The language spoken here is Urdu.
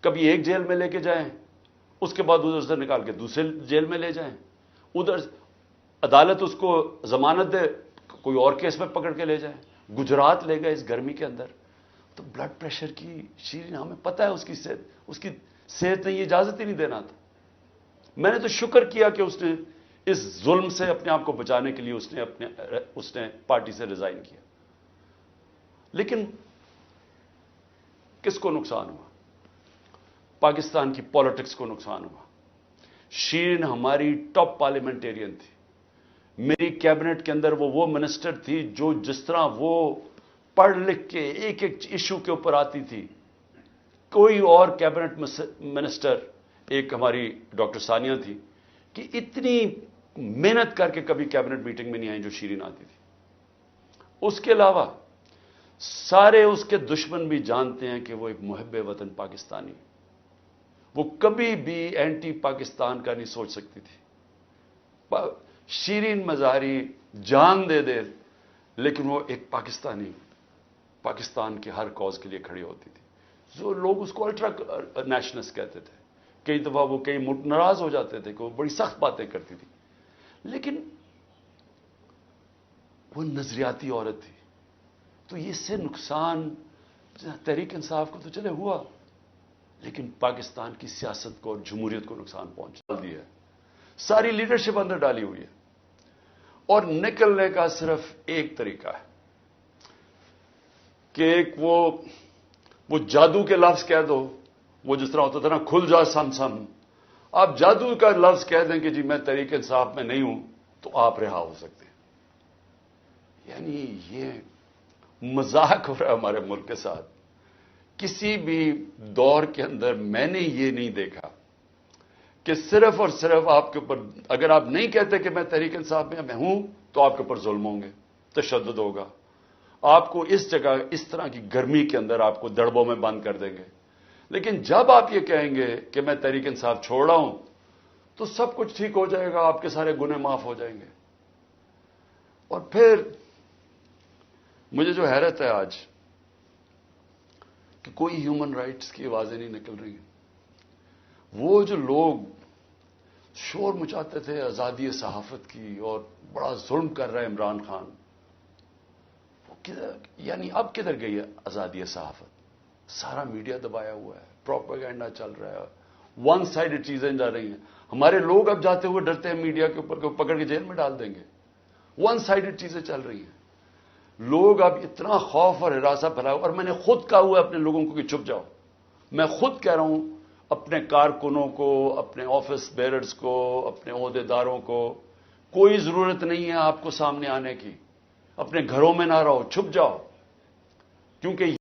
کبھی ایک جیل میں لے کے جائیں، اس کے بعد ادھر سے نکال کے دوسرے جیل میں لے جائیں، ادھر عدالت اس کو ضمانت دے، کوئی اور کیس میں پکڑ کے لے جائیں، گجرات لے گئے اس گرمی کے اندر. تو بلڈ پریشر کی شیرین ہمیں پتہ ہے اس کی صحت نے یہ اجازت ہی نہیں دینا تھا. میں نے تو شکر کیا کہ اس نے اس ظلم سے اپنے آپ کو بچانے کے لیے اس نے پارٹی سے ریزائن کیا. لیکن کس کو نقصان ہوا؟ پاکستان کی پالیٹکس کو نقصان ہوا. شیرین ہماری ٹاپ پارلیمنٹیرین تھی. میری کیبنٹ کے اندر وہ منسٹر تھی جو جس طرح وہ پڑھ لکھ کے ایک ایک ایشو کے اوپر آتی تھی، کوئی اور کیبنٹ منسٹر، ایک ہماری ڈاکٹر ثانیہ تھی کہ اتنی محنت کر کے کبھی کیبنٹ میٹنگ میں نہیں آئی جو شیرین آتی تھی. اس کے علاوہ سارے اس کے دشمن بھی جانتے ہیں کہ وہ ایک محب وطن پاکستانی، وہ کبھی بھی اینٹی پاکستان کا نہیں سوچ سکتی تھی. شیرین مظاہری جان دے دے لیکن وہ ایک پاکستانی، پاکستان کے ہر کاز کے لیے کھڑی ہوتی تھی. جو لوگ اس کو الٹرا نیشنلسٹ کہتے تھے، کئی دفعہ وہ کئی ناراض ہو جاتے تھے کہ وہ بڑی سخت باتیں کرتی تھی، لیکن وہ نظریاتی عورت تھی. تو اس سے نقصان تحریک انصاف کو تو چلے ہوا، لیکن پاکستان کی سیاست کو اور جمہوریت کو نقصان پہنچا دیا ہے. ساری لیڈرشپ اندر ڈالی ہوئی ہے، اور نکلنے کا صرف ایک طریقہ ہے کہ ایک وہ جادو کے لفظ کہہ دو. وہ جس طرح ہوتا تھا نا، کھل جا سم سم، آپ جادو کا لفظ کہہ دیں کہ جی میں تحریک انصاف میں نہیں ہوں، تو آپ رہا ہو سکتے ہیں. یعنی یہ مذاق ہو رہا ہے ہمارے ملک کے ساتھ. کسی بھی دور کے اندر میں نے یہ نہیں دیکھا کہ صرف اور صرف آپ کے اوپر، اگر آپ نہیں کہتے کہ میں تحریک انصاف میں ہوں، تو آپ کے اوپر ظلم ہوں گے، تشدد ہوگا، آپ کو اس جگہ اس طرح کی گرمی کے اندر آپ کو دڑبوں میں بند کر دیں گے. لیکن جب آپ یہ کہیں گے کہ میں تحریک انصاف چھوڑ رہا ہوں، تو سب کچھ ٹھیک ہو جائے گا، آپ کے سارے گناہ معاف ہو جائیں گے. اور پھر مجھے جو حیرت ہے آج کہ کوئی ہیومن رائٹس کی آوازیں نہیں نکل رہی ہیں. وہ جو لوگ شور مچاتے تھے آزادی صحافت کی اور بڑا ظلم کر رہا ہے عمران خان، وہ یعنی اب کدھر گئی ہے آزادی صحافت؟ سارا میڈیا دبایا ہوا ہے، پروپیگنڈا چل رہا ہے، ون سائیڈڈ چیزیں جا رہی ہیں. ہمارے لوگ اب جاتے ہوئے ڈرتے ہیں میڈیا کے اوپر کہ وہ پکڑ کے جیل میں ڈال دیں گے. ون سائیڈڈ چیزیں چل رہی ہیں. لوگ اب اتنا خوف اور ہراساں پھیلاؤ، اور میں نے خود کہا ہوا ہے اپنے لوگوں کو کہ چپ جاؤ. میں خود کہہ رہا ہوں اپنے کارکنوں کو، اپنے آفس بیررز کو، اپنے عہدیداروں کو، کوئی ضرورت نہیں ہے آپ کو سامنے آنے کی. اپنے گھروں میں نہ رہو، چھپ جاؤ، کیونکہ